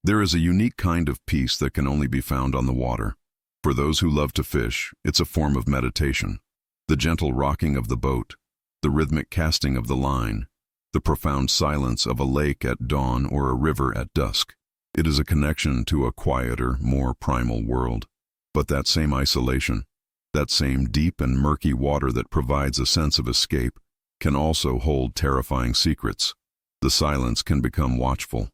There is a unique kind of peace that can only be found on the water. For those who love to fish, it's a form of meditation. The gentle rocking of the boat, the rhythmic casting of the line, the profound silence of a lake at dawn or a river at dusk. It is a connection to a quieter, more primal world. But that same isolation, that same deep and murky water that provides a sense of escape, can also hold terrifying secrets. The silence can become watchful,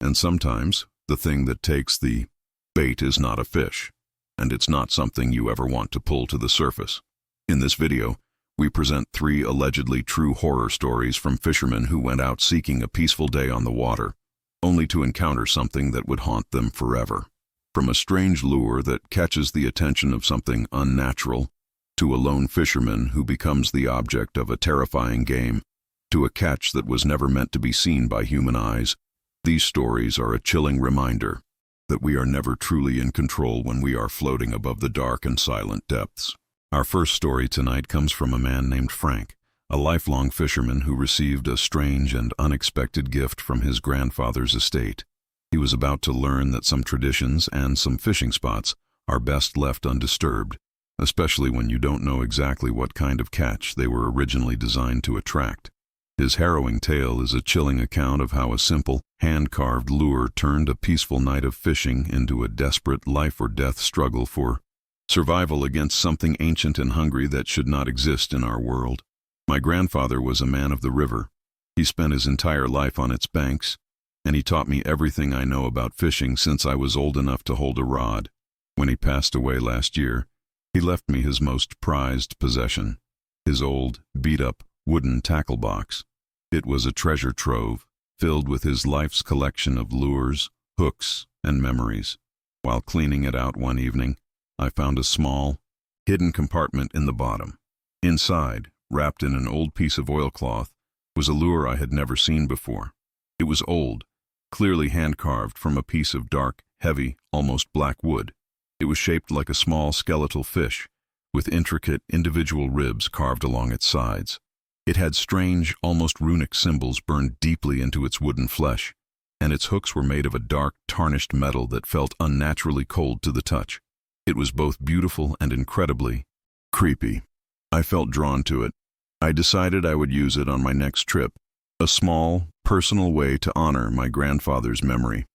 and sometimes the thing that takes the bait is not a fish, and it's not something you ever want to pull to the surface. In this video, we present 3 allegedly true horror stories from fishermen who went out seeking a peaceful day on the water, only to encounter something that would haunt them forever. From a strange lure that catches the attention of something unnatural, to a lone fisherman who becomes the object of a terrifying game, to a catch that was never meant to be seen by human eyes, these stories are a chilling reminder that we are never truly in control when we are floating above the dark and silent depths. Our first story tonight comes from a man named Frank, a lifelong fisherman who received a strange and unexpected gift from his grandfather's estate. He was about to learn that some traditions and some fishing spots are best left undisturbed, especially when you don't know exactly what kind of catch they were originally designed to attract. His harrowing tale is a chilling account of how a simple, hand-carved lure turned a peaceful night of fishing into a desperate life-or-death struggle for survival against something ancient and hungry that should not exist in our world. My grandfather was a man of the river. He spent his entire life on its banks, and he taught me everything I know about fishing since I was old enough to hold a rod. When he passed away last year, he left me his most prized possession, his old, beat-up, wooden tackle box. It was a treasure trove, filled with his life's collection of lures, hooks, and memories. While cleaning it out one evening, I found a small, hidden compartment in the bottom. Inside, wrapped in an old piece of oilcloth, was a lure I had never seen before. It was old, clearly hand-carved from a piece of dark, heavy, almost black wood. It was shaped like a small skeletal fish, with intricate individual ribs carved along its sides. It had strange, almost runic symbols burned deeply into its wooden flesh, and its hooks were made of a dark, tarnished metal that felt unnaturally cold to the touch. It was both beautiful and incredibly creepy. I felt drawn to it. I decided I would use it on my next trip, a small, personal way to honor my grandfather's memory.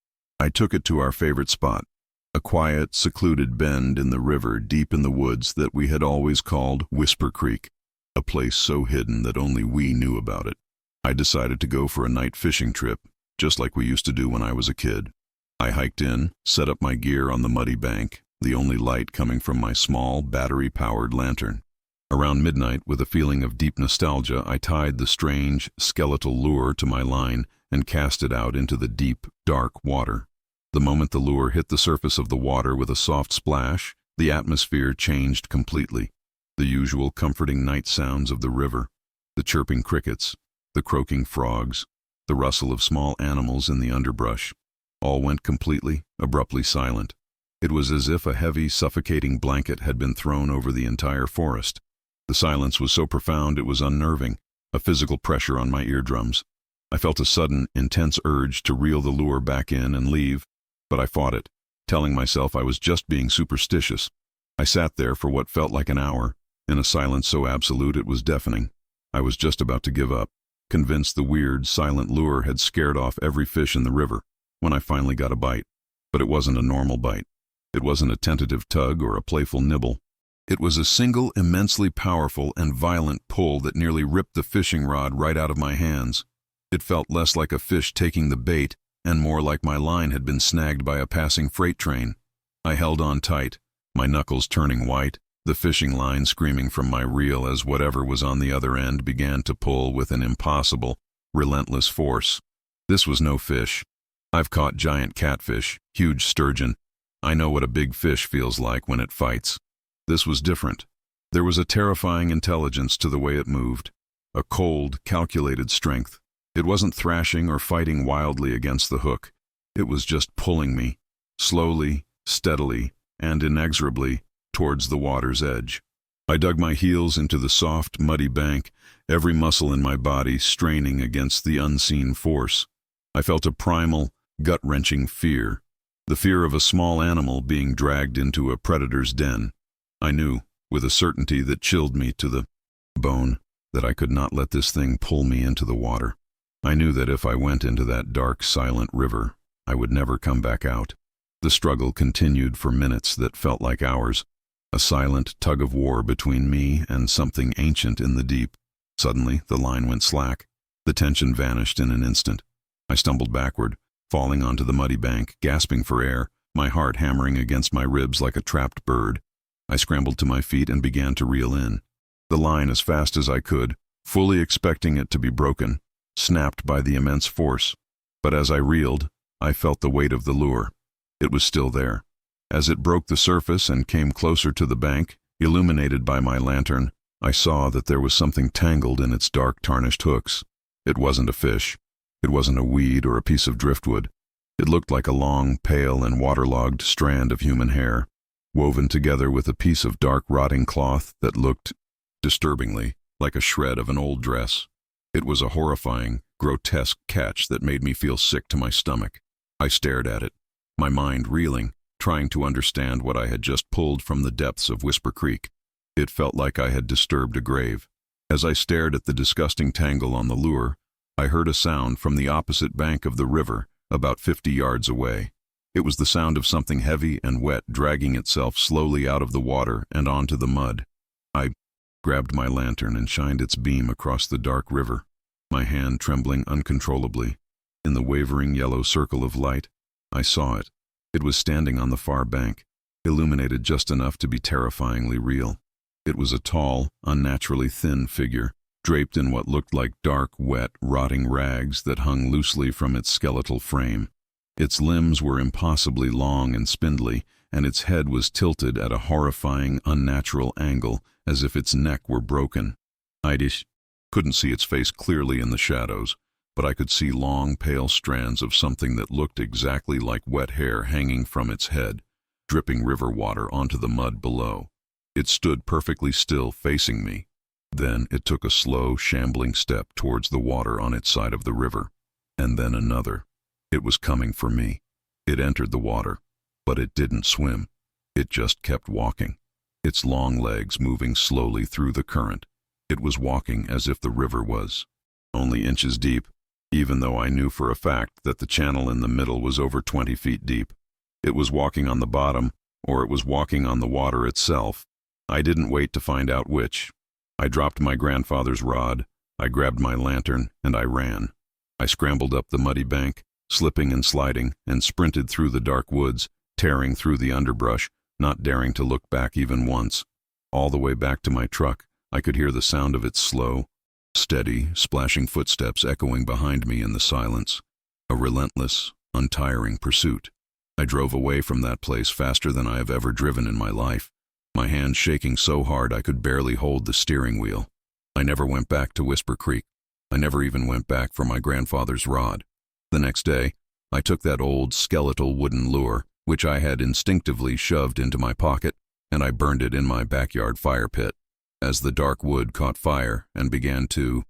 I took it to our favorite spot, a quiet, secluded bend in the river deep in the woods that we had always called Whisper Creek, a place so hidden that only we knew about it. I decided to go for a night fishing trip, just like we used to do when I was a kid. I hiked in, set up my gear on the muddy bank, the only light coming from my small, battery-powered lantern. Around midnight, with a feeling of deep nostalgia, I tied the strange, skeletal lure to my line and cast it out into the deep, dark water. The moment the lure hit the surface of the water with a soft splash, the atmosphere changed completely. The usual comforting night sounds of the river, the chirping crickets, the croaking frogs, the rustle of small animals in the underbrush, all went completely, abruptly silent. It was as if a heavy, suffocating blanket had been thrown over the entire forest. The silence was so profound it was unnerving, a physical pressure on my eardrums. I felt a sudden, intense urge to reel the lure back in and leave, but I fought it, telling myself I was just being superstitious. I sat there for what felt like an hour, in a silence so absolute it was deafening. I was just about to give up, convinced the weird, silent lure had scared off every fish in the river, when I finally got a bite. But it wasn't a normal bite. It wasn't a tentative tug or a playful nibble. It was a single, immensely powerful and violent pull that nearly ripped the fishing rod right out of my hands. It felt less like a fish taking the bait and more like my line had been snagged by a passing freight train. I held on tight, my knuckles turning white, the fishing line screaming from my reel as whatever was on the other end began to pull with an impossible, relentless force. This was no fish. I've caught giant catfish, huge sturgeon. I know what a big fish feels like when it fights. This was different. There was a terrifying intelligence to the way it moved, a cold, calculated strength. It wasn't thrashing or fighting wildly against the hook. It was just pulling me, slowly, steadily, and inexorably, towards the water's edge. I dug my heels into the soft, muddy bank, every muscle in my body straining against the unseen force. I felt a primal, gut-wrenching fear, the fear of a small animal being dragged into a predator's den. I knew, with a certainty that chilled me to the bone, that I could not let this thing pull me into the water. I knew that if I went into that dark, silent river, I would never come back out. The struggle continued for minutes that felt like hours, a silent tug-of-war between me and something ancient in the deep. Suddenly, the line went slack. The tension vanished in an instant. I stumbled backward, falling onto the muddy bank, gasping for air, my heart hammering against my ribs like a trapped bird. I scrambled to my feet and began to reel in the line as fast as I could, fully expecting it to be broken, snapped by the immense force. But as I reeled, I felt the weight of the lure. It was still there. As it broke the surface and came closer to the bank, illuminated by my lantern, I saw that there was something tangled in its dark, tarnished hooks. It wasn't a fish. It wasn't a weed or a piece of driftwood. It looked like a long, pale, and waterlogged strand of human hair, woven together with a piece of dark, rotting cloth that looked, disturbingly, like a shred of an old dress. It was a horrifying, grotesque catch that made me feel sick to my stomach. I stared at it, my mind reeling, trying to understand what I had just pulled from the depths of Whisper Creek. It felt like I had disturbed a grave. As I stared at the disgusting tangle on the lure, I heard a sound from the opposite bank of the river, about 50 yards away. It was the sound of something heavy and wet dragging itself slowly out of the water and onto the mud. I grabbed my lantern and shined its beam across the dark river, my hand trembling uncontrollably. In the wavering yellow circle of light, I saw it. It was standing on the far bank, illuminated just enough to be terrifyingly real. It was a tall, unnaturally thin figure, draped in what looked like dark, wet, rotting rags that hung loosely from its skeletal frame. Its limbs were impossibly long and spindly, and its head was tilted at a horrifying, unnatural angle, as if its neck were broken. I couldn't see its face clearly in the shadows, but I could see long, pale strands of something that looked exactly like wet hair hanging from its head, dripping river water onto the mud below. It stood perfectly still, facing me. Then it took a slow, shambling step towards the water on its side of the river, and then another. It was coming for me. It entered the water, but it didn't swim. It just kept walking, its long legs moving slowly through the current. It was walking as if the river was only inches deep, even though I knew for a fact that the channel in the middle was over 20 feet deep. It was walking on the bottom, or it was walking on the water itself. I didn't wait to find out which. I dropped my grandfather's rod, I grabbed my lantern, and I ran. I scrambled up the muddy bank, slipping and sliding, and sprinted through the dark woods, tearing through the underbrush, not daring to look back even once. All the way back to my truck, I could hear the sound of its slow, steady, splashing footsteps echoing behind me in the silence. A relentless, untiring pursuit. I drove away from that place faster than I have ever driven in my life, my hands shaking so hard I could barely hold the steering wheel. I never went back to Whisper Creek. I never even went back for my grandfather's rod. The next day, I took that old skeletal wooden lure, which I had instinctively shoved into my pocket, and I burned it in my backyard fire pit. As the dark wood caught fire and began to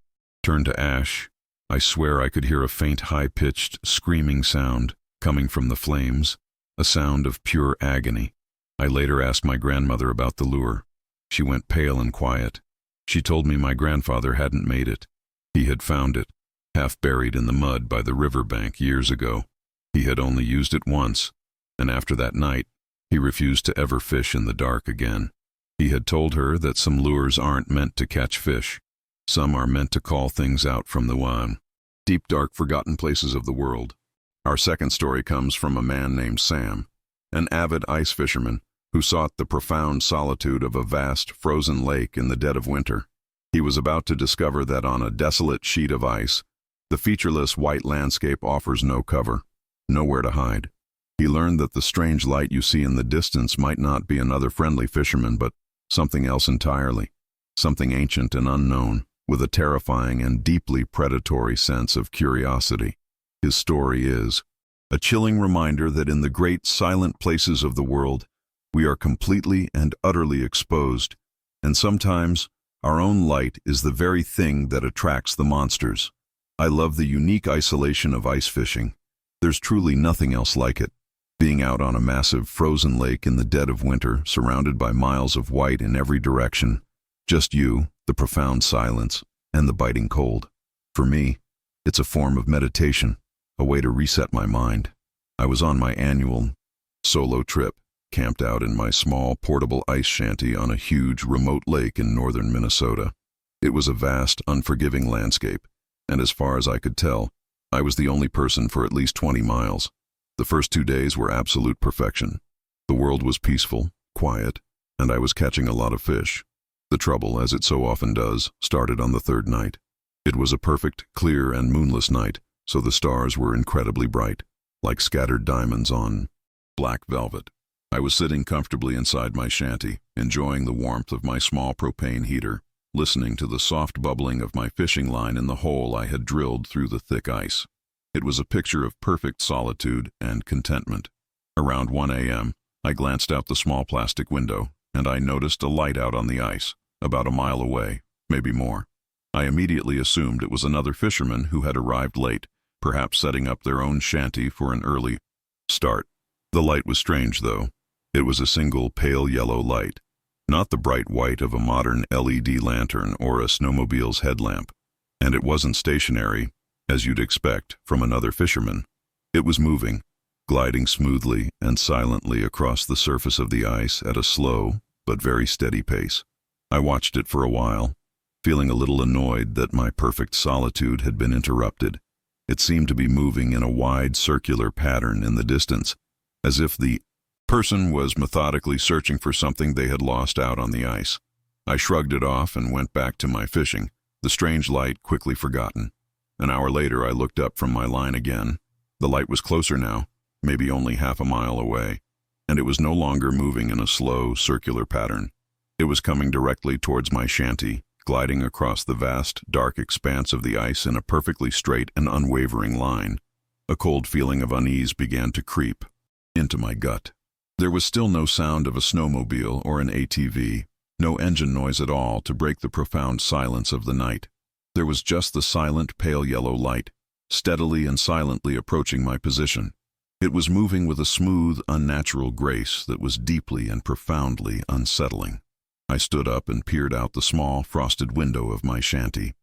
turn to ash, I swear I could hear a faint, high-pitched, screaming sound coming from the flames, a sound of pure agony. I later asked my grandmother about the lure. She went pale and quiet. She told me my grandfather hadn't made it. He had found it, half buried in the mud by the riverbank years ago. He had only used it once, and after that night, he refused to ever fish in the dark again. He had told her that some lures aren't meant to catch fish. Some are meant to call things out from the deep, dark, forgotten places of the world. Our second story comes from a man named Sam, an avid ice fisherman who sought the profound solitude of a vast, frozen lake in the dead of winter. He was about to discover that on a desolate sheet of ice, the featureless white landscape offers no cover, nowhere to hide. He learned that the strange light you see in the distance might not be another friendly fisherman, but something else entirely, something ancient and unknown, with a terrifying and deeply predatory sense of curiosity. His story is a chilling reminder that in the great silent places of the world, we are completely and utterly exposed, and sometimes our own light is the very thing that attracts the monsters. I love the unique isolation of ice fishing. There's truly nothing else like it. Being out on a massive frozen lake in the dead of winter, surrounded by miles of white in every direction. Just you, the profound silence, and the biting cold. For me, it's a form of meditation, a way to reset my mind. I was on my annual solo trip, camped out in my small portable ice shanty on a huge remote lake in northern Minnesota. It was a vast, unforgiving landscape, and as far as I could tell, I was the only person for at least 20 miles. The first 2 days were absolute perfection. The world was peaceful, quiet, and I was catching a lot of fish. The trouble, as it so often does, started on the third night. It was a perfect, clear, and moonless night, so the stars were incredibly bright, like scattered diamonds on black velvet. I was sitting comfortably inside my shanty, enjoying the warmth of my small propane heater, listening to the soft bubbling of my fishing line in the hole I had drilled through the thick ice. It was a picture of perfect solitude and contentment. Around 1 a.m., I glanced out the small plastic window, and I noticed a light out on the ice, about a mile away, maybe more. I immediately assumed it was another fisherman who had arrived late, perhaps setting up their own shanty for an early start. The light was strange, though. It was a single pale yellow light, not the bright white of a modern LED lantern or a snowmobile's headlamp. And it wasn't stationary, as you'd expect from another fisherman. It was moving, gliding smoothly and silently across the surface of the ice at a slow but very steady pace. I watched it for a while, feeling a little annoyed that my perfect solitude had been interrupted. It seemed to be moving in a wide circular pattern in the distance, as if the person was methodically searching for something they had lost out on the ice. I shrugged it off and went back to my fishing, the strange light quickly forgotten. An hour later, I looked up from my line again. The light was closer now, maybe only half a mile away, and it was no longer moving in a slow, circular pattern. It was coming directly towards my shanty, gliding across the vast, dark expanse of the ice in a perfectly straight and unwavering line. A cold feeling of unease began to creep into my gut. There was still no sound of a snowmobile or an ATV, no engine noise at all to break the profound silence of the night. There was just the silent, pale yellow light, steadily and silently approaching my position. It was moving with a smooth, unnatural grace that was deeply and profoundly unsettling. I stood up and peered out the small, frosted window of my shanty,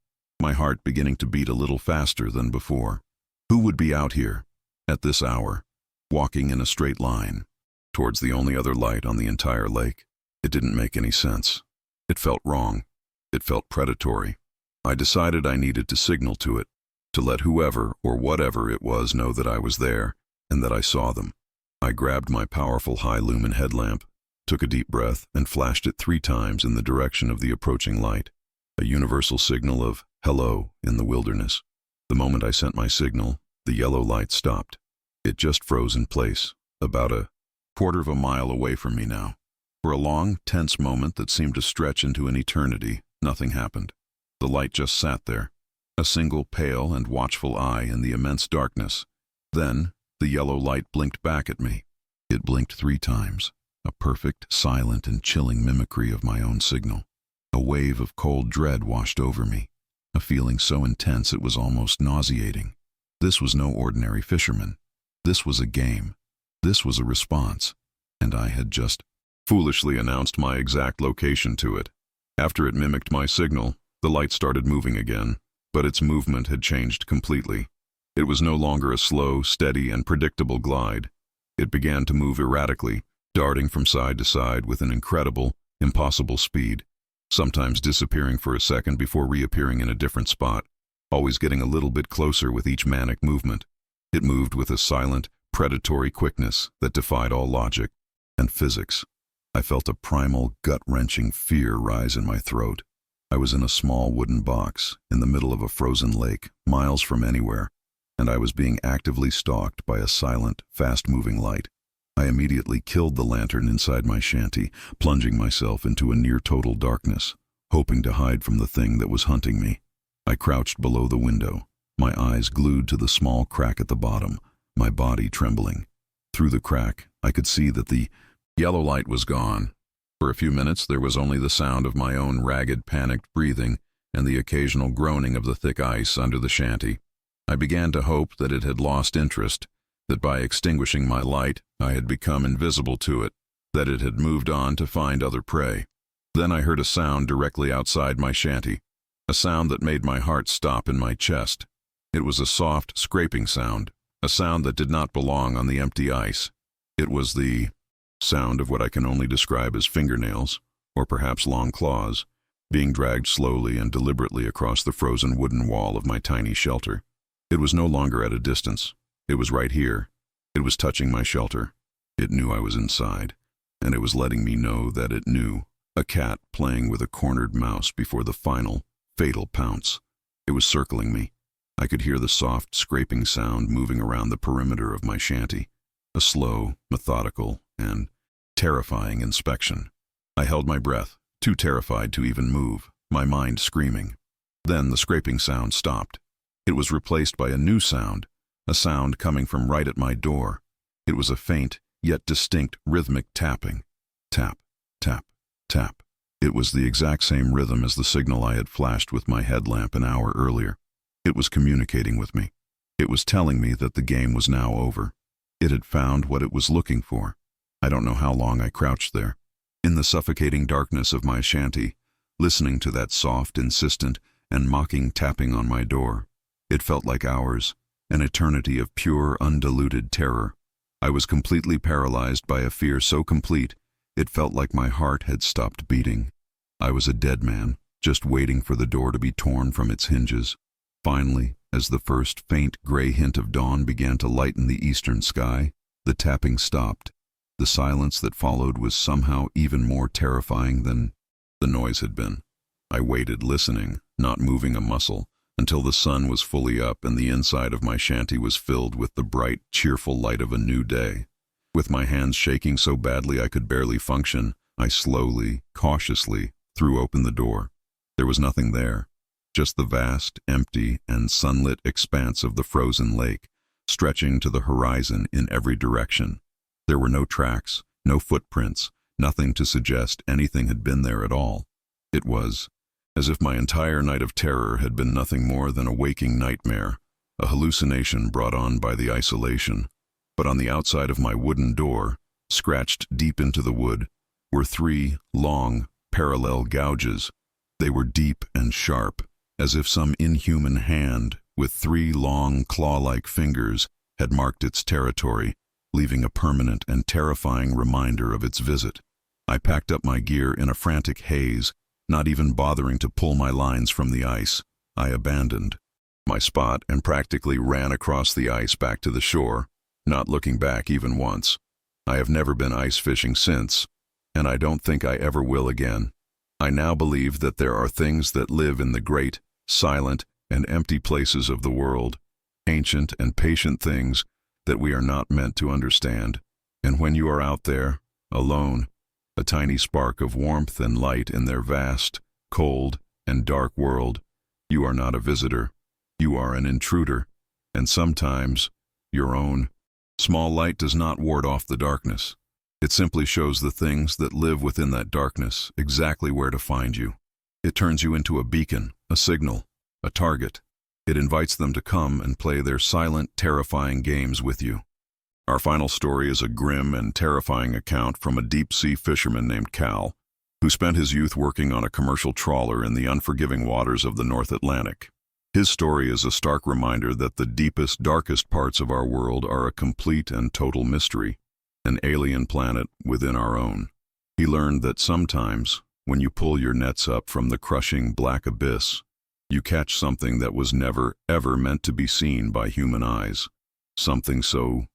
my heart beginning to beat a little faster than before. Who would be out here, at this hour, walking in a straight line, towards the only other light on the entire lake? It didn't make any sense. It felt wrong. It felt predatory. I decided I needed to signal to it, to let whoever or whatever it was know that I was there and that I saw them. I grabbed my powerful high-lumen headlamp, took a deep breath, and flashed it 3 times in the direction of the approaching light, a universal signal of hello in the wilderness. The moment I sent my signal, the yellow light stopped. It just froze in place, about a quarter of a mile away from me now. For a long, tense moment that seemed to stretch into an eternity, nothing happened. The light just sat there, a single pale and watchful eye in the immense darkness. Then, the yellow light blinked back at me. It blinked 3 times, a perfect, silent, and chilling mimicry of my own signal. A wave of cold dread washed over me, a feeling so intense it was almost nauseating. This was no ordinary fisherman. This was a game. This was a response, and I had just foolishly announced my exact location to it. After it mimicked my signal, the light started moving again, but its movement had changed completely. It was no longer a slow, steady, and predictable glide. It began to move erratically, darting from side to side with an incredible, impossible speed, sometimes disappearing for a second before reappearing in a different spot, always getting a little bit closer with each manic movement. It moved with a silent, predatory quickness that defied all logic and physics. I felt a primal, gut-wrenching fear rise in my throat. I was in a small wooden box, in the middle of a frozen lake, miles from anywhere, and I was being actively stalked by a silent, fast-moving light. I immediately killed the lantern inside my shanty, plunging myself into a near-total darkness, hoping to hide from the thing that was hunting me. I crouched below the window, my eyes glued to the small crack at the bottom, my body trembling. Through the crack, I could see that the yellow light was gone. For a few minutes, there was only the sound of my own ragged, panicked breathing and the occasional groaning of the thick ice under the shanty. I began to hope that it had lost interest, that by extinguishing my light, I had become invisible to it, that it had moved on to find other prey. Then I heard a sound directly outside my shanty, a sound that made my heart stop in my chest. It was a soft, scraping sound, a sound that did not belong on the empty ice. It was the sound of what I can only describe as fingernails, or perhaps long claws, being dragged slowly and deliberately across the frozen wooden wall of my tiny shelter. It was no longer at a distance. It was right here. It was touching my shelter. It knew I was inside, and it was letting me know that it knew. A cat playing with a cornered mouse before the final, fatal pounce. It was circling me. I could hear the soft, scraping sound moving around the perimeter of my shanty. A slow, methodical, and terrifying inspection. I held my breath, too terrified to even move, my mind screaming. Then the scraping sound stopped. It was replaced by a new sound, a sound coming from right at my door. It was a faint, yet distinct, rhythmic tapping. Tap, tap, tap. It was the exact same rhythm as the signal I had flashed with my headlamp an hour earlier. It was communicating with me. It was telling me that the game was now over. It had found what it was looking for. I don't know how long I crouched there, in the suffocating darkness of my shanty, listening to that soft, insistent, and mocking tapping on my door. It felt like hours, an eternity of pure, undiluted terror. I was completely paralyzed by a fear so complete, it felt like my heart had stopped beating. I was a dead man, just waiting for the door to be torn from its hinges. Finally, as the first faint gray hint of dawn began to lighten the eastern sky, the tapping stopped. The silence that followed was somehow even more terrifying than the noise had been. I waited, listening, not moving a muscle, until the sun was fully up and the inside of my shanty was filled with the bright, cheerful light of a new day. With my hands shaking so badly I could barely function, I slowly, cautiously, threw open the door. There was nothing there, just the vast, empty, and sunlit expanse of the frozen lake, stretching to the horizon in every direction. There were no tracks, no footprints, nothing to suggest anything had been there at all. It was as if my entire night of terror had been nothing more than a waking nightmare, a hallucination brought on by the isolation. But on the outside of my wooden door, scratched deep into the wood, were 3 long, parallel gouges. They were deep and sharp, as if some inhuman hand, with 3 long, claw-like fingers, had marked its territory, leaving a permanent and terrifying reminder of its visit. I packed up my gear in a frantic haze, not even bothering to pull my lines from the ice. I abandoned my spot and practically ran across the ice back to the shore, not looking back even once. I have never been ice fishing since, and I don't think I ever will again. I now believe that there are things that live in the great, silent, and empty places of the world, ancient and patient things that we are not meant to understand. And when you are out there, alone, a tiny spark of warmth and light in their vast, cold, and dark world, you are not a visitor. You are an intruder, and sometimes your own. Small light does not ward off the darkness. It simply shows the things that live within that darkness exactly where to find you. It turns you into a beacon, a signal, a target. It invites them to come and play their silent, terrifying games with you. Our final story is a grim and terrifying account from a deep-sea fisherman named Cal, who spent his youth working on a commercial trawler in the unforgiving waters of the North Atlantic. His story is a stark reminder that the deepest, darkest parts of our world are a complete and total mystery, an alien planet within our own. He learned that sometimes, when you pull your nets up from the crushing black abyss, you catch something that was never, ever meant to be seen by human eyes. Something so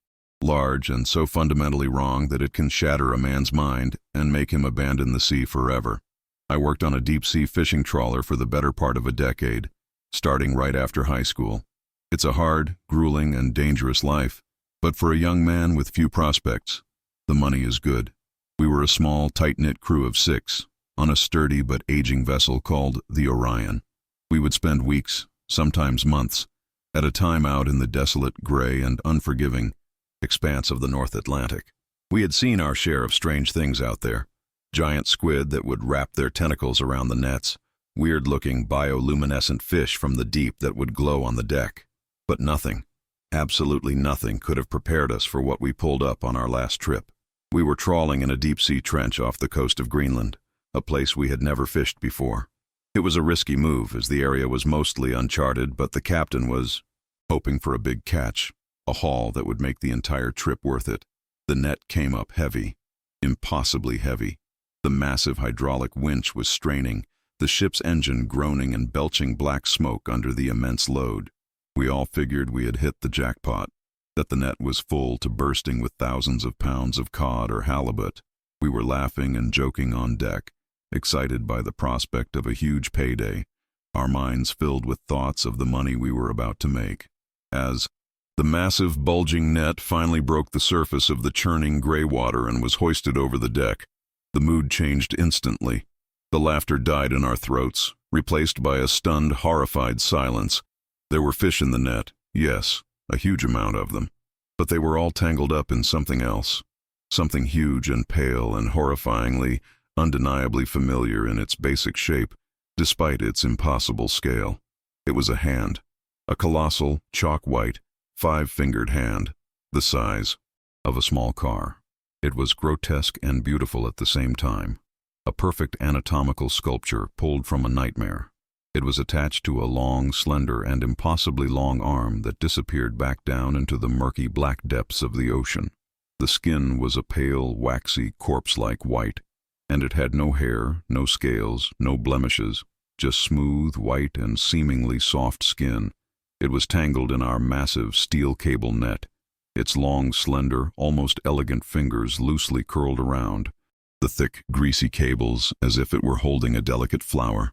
large and so fundamentally wrong that it can shatter a man's mind and make him abandon the sea forever. I worked on a deep-sea fishing trawler for the better part of a decade, starting right after high school. It's a hard, grueling, and dangerous life, but for a young man with few prospects, the money is good. We were a small, tight-knit crew of 6, on a sturdy but aging vessel called the Orion. We would spend weeks, sometimes months, at a time out in the desolate, gray, and unforgiving expanse of the North Atlantic. We had seen our share of strange things out there. Giant squid that would wrap their tentacles around the nets, weird-looking bioluminescent fish from the deep that would glow on the deck. But nothing Absolutely nothing could have prepared us for what we pulled up on our last trip. We were trawling in a deep-sea trench off the coast of Greenland, a place we had never fished before. It was a risky move, as the area was mostly uncharted, but the captain was hoping for a big catch, a haul that would make the entire trip worth it. The net came up heavy, impossibly heavy. The massive hydraulic winch was straining, the ship's engine groaning and belching black smoke under the immense load. We all figured we had hit the jackpot, that the net was full to bursting with thousands of pounds of cod or halibut. We were laughing and joking on deck, excited by the prospect of a huge payday, our minds filled with thoughts of the money we were about to make. As the massive, bulging net finally broke the surface of the churning gray water and was hoisted over the deck, the mood changed instantly. The laughter died in our throats, replaced by a stunned, horrified silence. There were fish in the net, yes, a huge amount of them, but they were all tangled up in something else, something huge and pale and horrifyingly, undeniably familiar in its basic shape, despite its impossible scale. It was a hand, a colossal, chalk-white, 5-fingered hand, the size of a small car. It was grotesque and beautiful at the same time, a perfect anatomical sculpture pulled from a nightmare. It was attached to a long, slender, and impossibly long arm that disappeared back down into the murky black depths of the ocean. The skin was a pale, waxy, corpse-like white, and it had no hair, no scales, no blemishes, just smooth, white, and seemingly soft skin. It was tangled in our massive steel cable net, its long, slender, almost elegant fingers loosely curled around, the thick, greasy cables as if it were holding a delicate flower.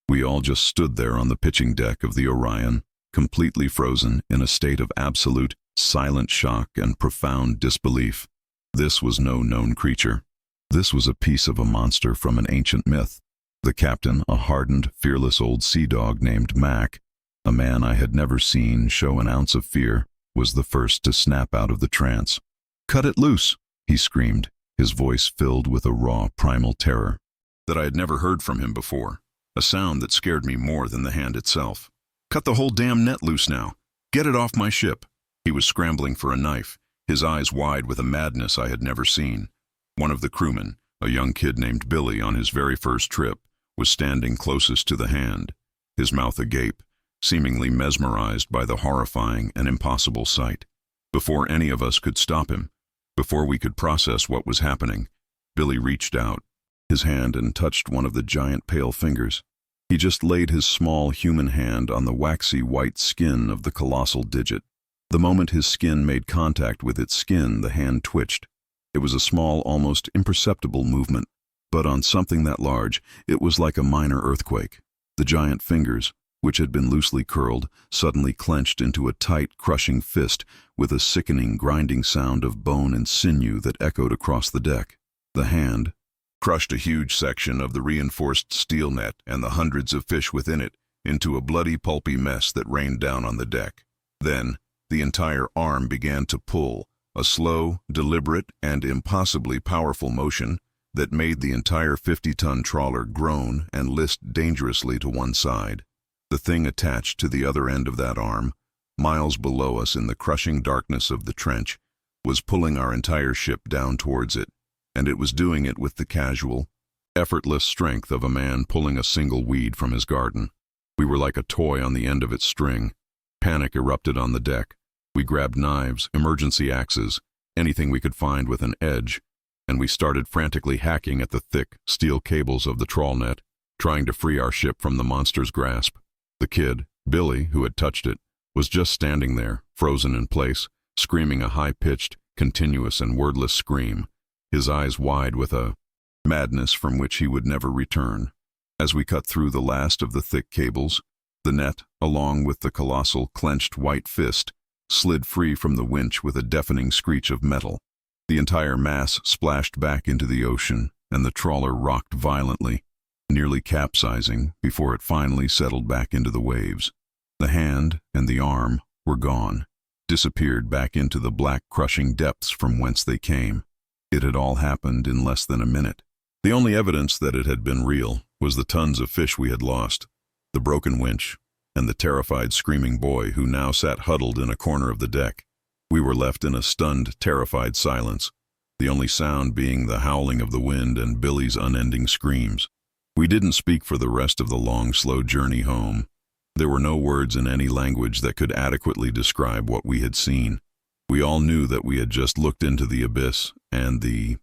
We all just stood there on the pitching deck of the Orion, completely frozen in a state of absolute, silent shock and profound disbelief. This was no known creature. This was a piece of a monster from an ancient myth. The captain, a hardened, fearless old sea dog named Mac, a man I had never seen show an ounce of fear, was the first to snap out of the trance. "Cut it loose," he screamed, his voice filled with a raw, primal terror that I had never heard from him before, a sound that scared me more than the hand itself. "Cut the whole damn net loose now. Get it off my ship." He was scrambling for a knife, his eyes wide with a madness I had never seen. One of the crewmen, a young kid named Billy on his very first trip, was standing closest to the hand, his mouth agape, seemingly mesmerized by the horrifying and impossible sight. Before any of us could stop him, before we could process what was happening, Billy reached out his hand and touched one of the giant pale fingers. He just laid his small human hand on the waxy white skin of the colossal digit. The moment his skin made contact with its skin, the hand twitched. It was a small, almost imperceptible movement, but on something that large, it was like a minor earthquake. The giant fingers, which had been loosely curled, suddenly clenched into a tight, crushing fist with a sickening, grinding sound of bone and sinew that echoed across the deck. The hand crushed a huge section of the reinforced steel net and the hundreds of fish within it into a bloody, pulpy mess that rained down on the deck. Then, the entire arm began to pull, a slow, deliberate, and impossibly powerful motion that made the entire 50-ton trawler groan and list dangerously to one side. The thing attached to the other end of that arm, miles below us in the crushing darkness of the trench, was pulling our entire ship down towards it, and it was doing it with the casual, effortless strength of a man pulling a single weed from his garden. We were like a toy on the end of its string. Panic erupted on the deck. We grabbed knives, emergency axes, anything we could find with an edge, and we started frantically hacking at the thick, steel cables of the trawl net, trying to free our ship from the monster's grasp. The kid, Billy, who had touched it, was just standing there, frozen in place, screaming a high-pitched, continuous and wordless scream, his eyes wide with a madness from which he would never return. As we cut through the last of the thick cables, the net, along with the colossal, clenched white fist, slid free from the winch with a deafening screech of metal. The entire mass splashed back into the ocean, and the trawler rocked violently, nearly capsizing before it finally settled back into the waves. The hand and the arm were gone, disappeared back into the black, crushing depths from whence they came. It had all happened in less than a minute. The only evidence that it had been real was the tons of fish we had lost, the broken winch, and the terrified screaming boy who now sat huddled in a corner of the deck. We were left in a stunned, terrified silence, the only sound being the howling of the wind and Billy's unending screams. We didn't speak for the rest of the long, slow journey home. There were no words in any language that could adequately describe what we had seen. We all knew that we had just looked into the abyss, and the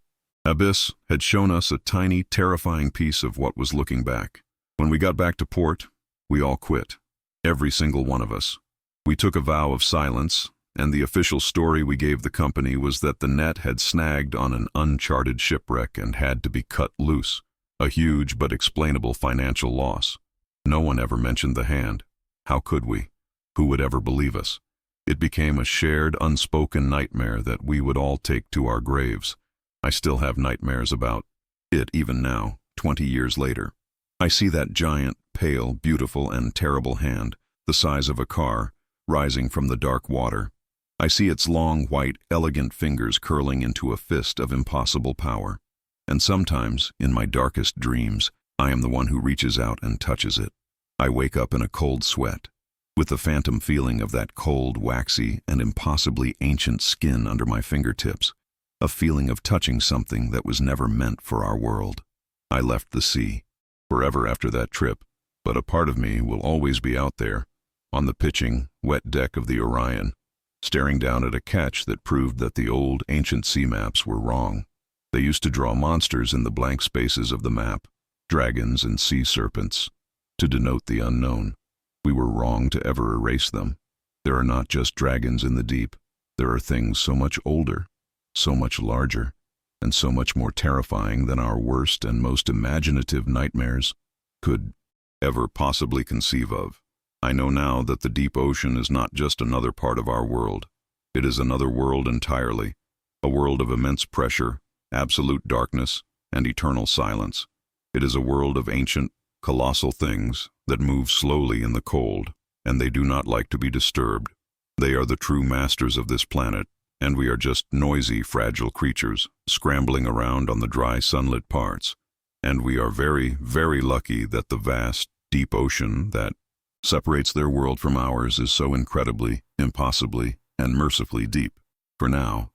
abyss had shown us a tiny, terrifying piece of what was looking back. When we got back to port, we all quit. Every single one of us. We took a vow of silence, and the official story we gave the company was that the net had snagged on an uncharted shipwreck and had to be cut loose. A huge but explainable financial loss. No one ever mentioned the hand. How could we? Who would ever believe us? It became a shared, unspoken nightmare that we would all take to our graves. I still have nightmares about it even now, 20 years later. I see that giant, pale, beautiful, and terrible hand, the size of a car, rising from the dark water. I see its long, white, elegant fingers curling into a fist of impossible power. And sometimes, in my darkest dreams, I am the one who reaches out and touches it. I wake up in a cold sweat, with the phantom feeling of that cold, waxy, and impossibly ancient skin under my fingertips, a feeling of touching something that was never meant for our world. I left the sea, forever after that trip, but a part of me will always be out there, on the pitching, wet deck of the Orion, staring down at a catch that proved that the old, ancient sea maps were wrong. They used to draw monsters in the blank spaces of the map, dragons and sea serpents, to denote the unknown. We were wrong to ever erase them. There are not just dragons in the deep. There are things so much older, so much larger, and so much more terrifying than our worst and most imaginative nightmares could ever possibly conceive of. I know now that the deep ocean is not just another part of our world. It is another world entirely, a world of immense pressure, absolute darkness, and eternal silence. It is a world of ancient, colossal things that move slowly in the cold, and they do not like to be disturbed. They are the true masters of this planet, and we are just noisy, fragile creatures, scrambling around on the dry, sunlit parts. And we are very, very lucky that the vast, deep ocean that separates their world from ours is so incredibly, impossibly, and mercifully deep. For now,